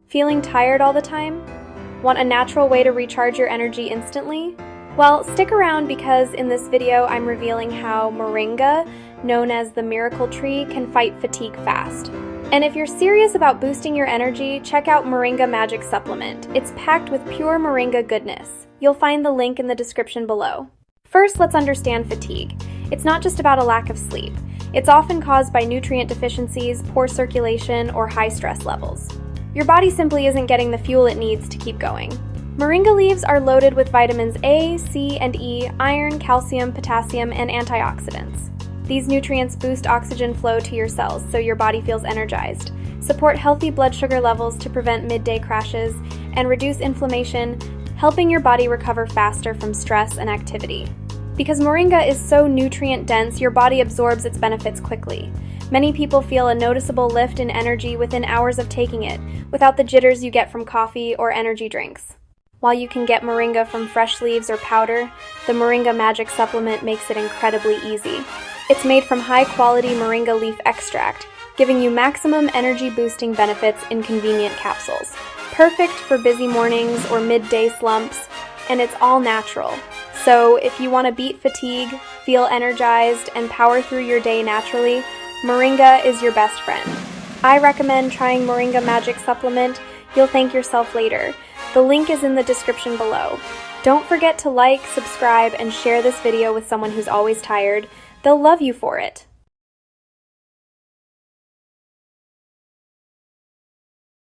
Feeling tired all the time? Want a natural way to recharge your energy instantly? Well, stick around because in this video I'm revealing how moringa, known as the miracle tree, can fight fatigue fast. And if you're serious about boosting your energy, check out Moringa Magic Supplement. It's packed with pure moringa goodness. You'll find the link in the description below. First, let's understand fatigue. It's not just about a lack of sleep. It's often caused by nutrient deficiencies, poor circulation, or high stress levels. Your body simply isn't getting the fuel it needs to keep going. Moringa leaves are loaded with vitamins A, C, and E, iron, calcium, potassium, and antioxidants. These nutrients boost oxygen flow to your cells so your body feels energized, support healthy blood sugar levels to prevent midday crashes, and reduce inflammation, helping your body recover faster from stress and activity. Because moringa is so nutrient-dense, your body absorbs its benefits quickly. Many people feel a noticeable lift in energy within hours of taking it, without the jitters you get from coffee or energy drinks. While you can get moringa from fresh leaves or powder, the Moringa Magic Supplement makes it incredibly easy. It's made from high-quality moringa leaf extract, giving you maximum energy-boosting benefits in convenient capsules. Perfect for busy mornings or midday slumps, and it's all natural. So if you want to beat fatigue, feel energized, and power through your day naturally, moringa is your best friend. I recommend trying Moringa Magic Supplement. You'll thank yourself later. The link is in the description below. Don't forget to like, subscribe, and share this video with someone who's always tired. They'll love you for it.